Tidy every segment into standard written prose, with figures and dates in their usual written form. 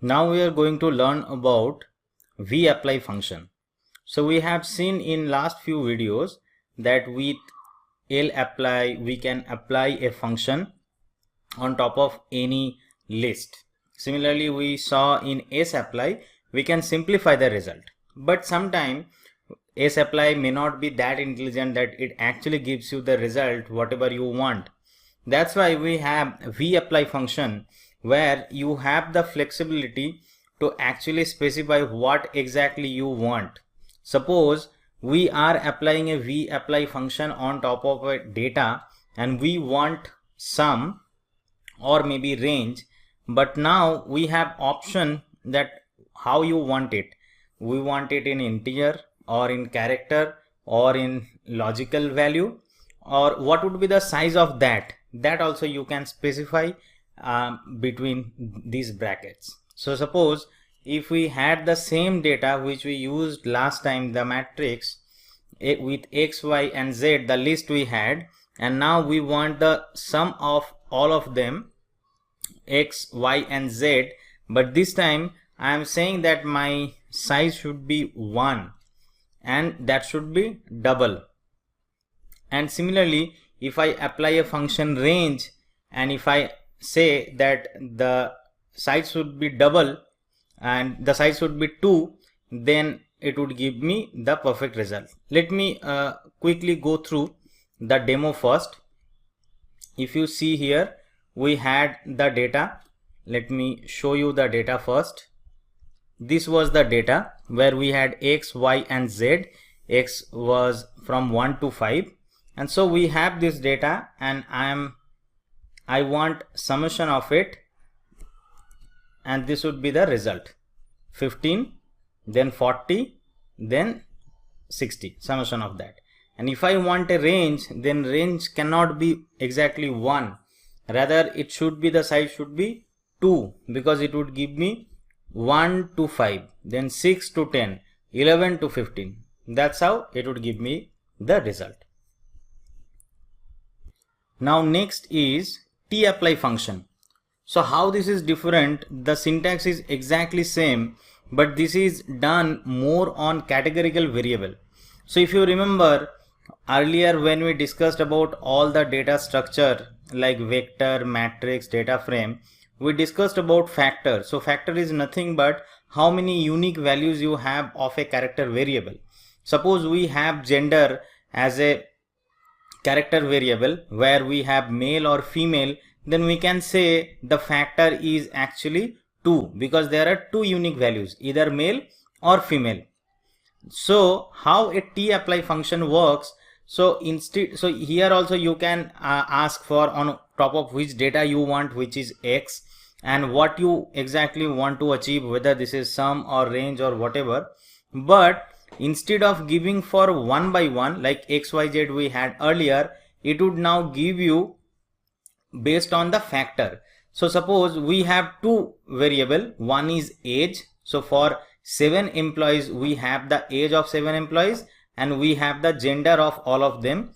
Now we are going to learn about vapply function. So we have seen in last few videos that with lapply we can apply a function on top of any list. Similarly, we saw in sapply we can simplify the result, but sometimes sapply may not be that intelligent that it actually gives you the result whatever you want. That's why we have vapply function, where you have the flexibility to actually specify what exactly you want. Suppose we are applying a vapply function on top of a data and we want sum or maybe range, but now we have option that how you want it. We want it in integer or in character or in logical value, or what would be the size of that also you can specify between these brackets. So suppose if we had the same data which we used last time, the matrix with x, y and z, the list we had, and now we want the sum of all of them, x, y and z, but this time I am saying that my size should be 1 and that should be double. And similarly, if I apply a function range and if I say that the size should be double and the size should be 2, then it would give me the perfect result. Let me quickly go through the demo first. If you see here, we had the data. Let me show you the data first. This was the data where we had x, y and z. X was from 1 to 5. And so we have this data and I want summation of it, and this would be the result: 15, then 40, then 60, summation of that. And if I want a range, then range cannot be exactly 1, rather it should be, the size should be 2, because it would give me 1 to 5, then 6 to 10, 11 to 15. That's how it would give me the result. Now next is tapply function. So how this is different? The syntax is exactly same, but this is done more on categorical variable. So if you remember earlier when we discussed about all the data structure like vector, matrix, data frame, we discussed about factor. So factor is nothing but how many unique values you have of a character variable. Suppose we have gender as a character variable where we have male or female, then we can say the factor is actually 2, because there are 2 unique values, either male or female. So how a tapply function works? So here also you can ask for on top of which data you want, which is x, and what you exactly want to achieve, whether this is sum or range or whatever. But instead of giving for one by one like x, y, z we had earlier, it would now give you based on the factor. So suppose we have 2 variable, one is age. So for 7 employees we have the age of 7 employees and we have the gender of all of them.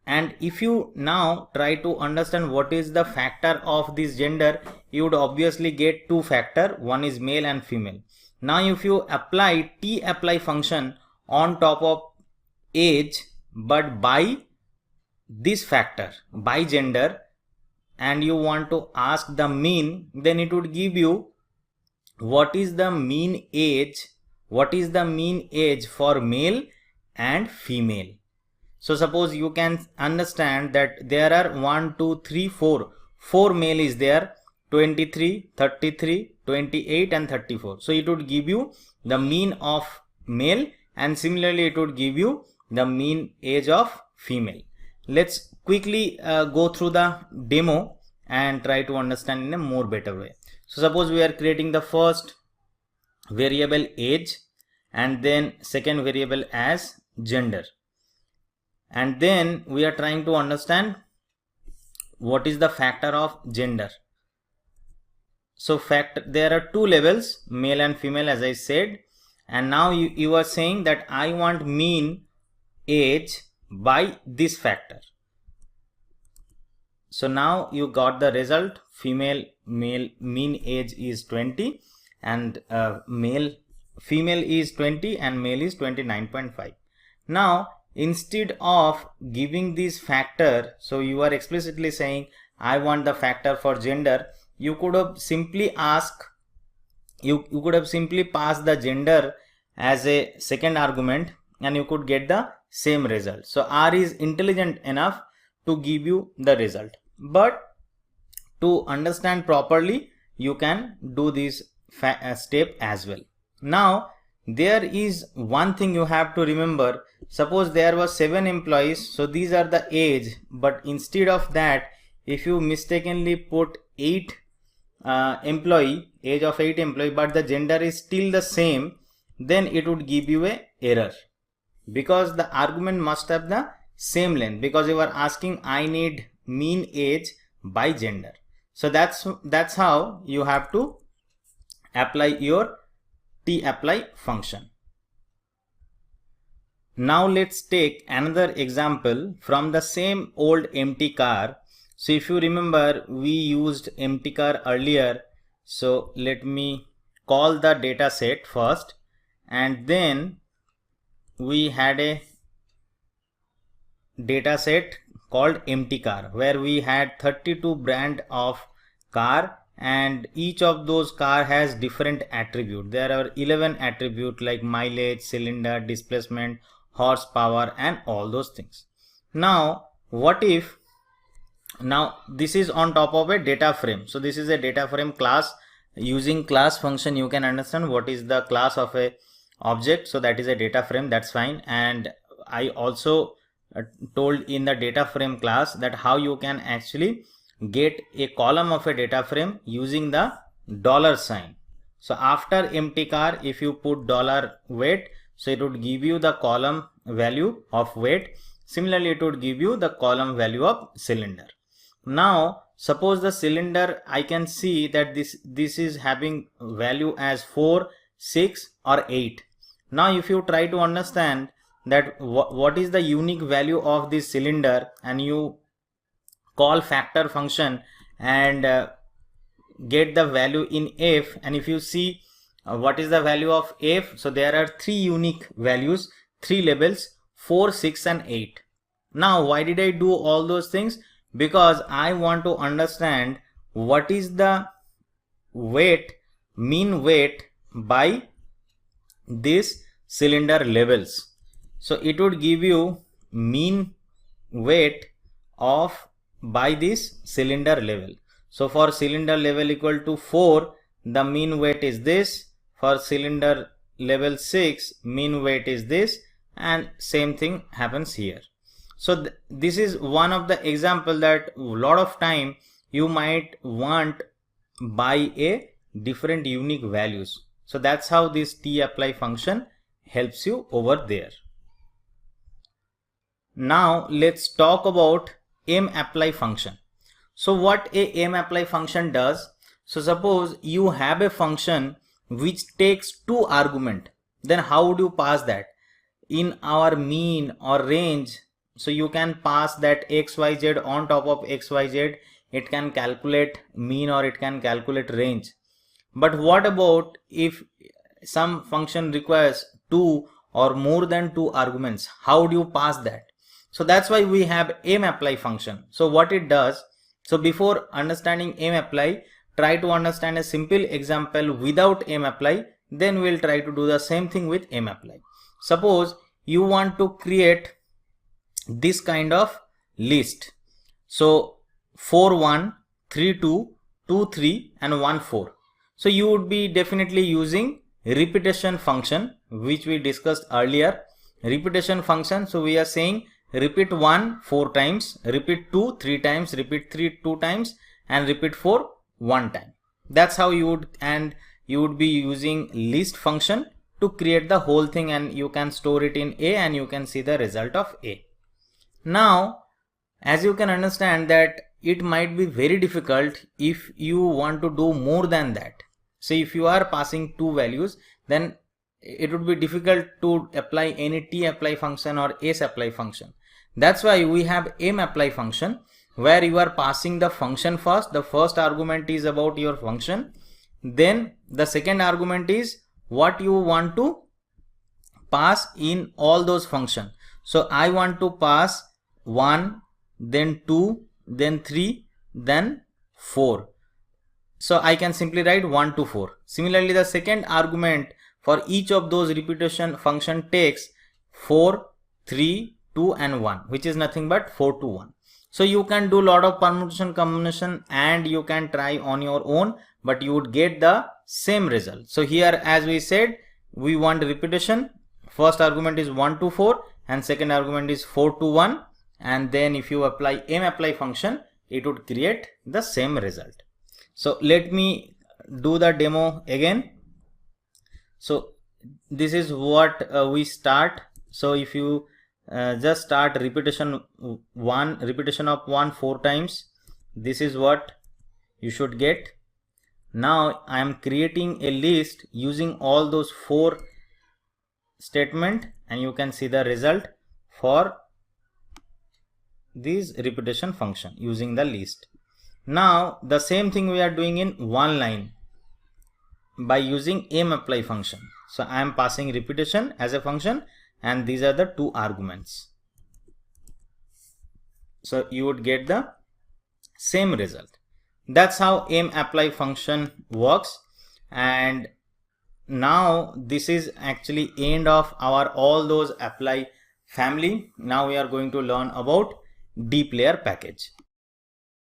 And if you now try to understand what is the factor of this gender, you would obviously get 2 factor, one is male and female. Now if you apply tapply function on top of age but by this factor, by gender, and you want to ask the mean, then it would give you what is the mean age, for male and female. So suppose you can understand that there are 1, 2, 3, 4 male is there, 23, 33, 28 and 34. So it would give you the mean of male, and similarly it would give you the mean age of female. Let's quickly go through the demo and try to understand in a more better way. So suppose we are creating the first variable age and then second variable as gender, and then we are trying to understand what is the factor of gender. So there are 2 levels, male and female, as I said, and now you are saying that I want mean age by this factor. So now you got the result, female male mean age is 20 and female is 20 and male is 29.5. Now instead of giving this factor, so you are explicitly saying I want the factor for gender, you could have simply asked, you could have simply passed the gender as a second argument and you could get the same result. So R is intelligent enough to give you the result, but to understand properly you can do this step as well. Now there is one thing you have to remember. Suppose there were 7 employees, so these are the age, but instead of that, if you mistakenly put 8 age of 8 employee, but the gender is still the same, then it would give you a error, because the argument must have the same length, because you are asking I need mean age by gender. So that's how you have to apply your tapply function. Now let's take another example from the same old empty car. So if you remember, we used empty car earlier. So let me call the data set first, and then we had a data set called empty car where we had 32 brand of car, and each of those car has different attribute. There are 11 attribute like mileage, cylinder, displacement, horsepower, and all those things. Now what if, now this is on top of a data frame. So this is a data frame class. Using class function you can understand what is the class of a object. So that is a data frame, that's fine. And I also told in the data frame class that how you can actually get a column of a data frame using the $sign. So after empty car, if you put $weight, so it would give you the column value of weight. Similarly, it would give you the column value of cylinder. Now suppose the cylinder, I can see that this is having value as 4, 6 or 8. Now if you try to understand that what is the unique value of this cylinder, and you call factor function and get the value in f, and if you see what is the value of f, so there are 3 unique values, 3 labels, 4, 6 and 8. Now why did I do all those things? Because I want to understand what is the weight, mean weight by this cylinder levels. So it would give you mean weight of by this cylinder level. So for cylinder level equal to 4, the mean weight is this. For cylinder level 6, mean weight is this, and same thing happens here. So this is one of the example that a lot of time you might want by a different unique values. So that's how this tapply function helps you over there. Now let's talk about mapply function. So what a mapply function does, so suppose you have a function which takes 2 argument, then how would you pass that? In our mean or range, so you can pass that xyz on top of xyz, it can calculate mean or it can calculate range. But what about if some function requires 2 or more than 2 arguments, how do you pass that? So that's why we have mapply function. So what it does, so before understanding mapply, try to understand a simple example without mapply, then we'll try to do the same thing with mapply. Suppose you want to create this kind of list. So 4 1, 3 2, 2 3 and 1 4. So you would be definitely using repetition function, which we discussed earlier. Repetition function, so we are saying repeat 1 4 times, repeat 2 3 times, repeat 3 2 times, and repeat 4 1 time. That's how you would, and you would be using list function to create the whole thing, and you can store it in A and you can see the result of A. Now as you can understand that it might be very difficult if you want to do more than that. So if you are passing 2 values, then it would be difficult to apply any tapply function or sapply function. That's why we have mapply function, where you are passing the function first. The first argument is about your function, Then the second argument is what you want to pass in all those functions. So I want to pass 1, then 2, then 3, then 4. So I can simply write 1 to 4. Similarly, the second argument for each of those repetition function takes 4, 3, 2 and 1, which is nothing but 4 to 1. So you can do lot of permutation combination and you can try on your own, but you would get the same result. So here, as we said, we want repetition. First argument is 1 to 4 and second argument is 4 to 1, and then if you apply mapply function, it would create the same result. So let me do the demo again. So this is what we start. So if you just start repetition of 1 4 times, this is what you should get. Now I am creating a list using all those 4 statement, and you can see the result for this repetition function using the list. Now the same thing we are doing in one line by using mapply function. So I am passing repetition as a function and these are the 2 arguments. So you would get the same result. That's how mapply function works. And now this is actually end of our all those apply family. Now we are going to learn about dplayer package.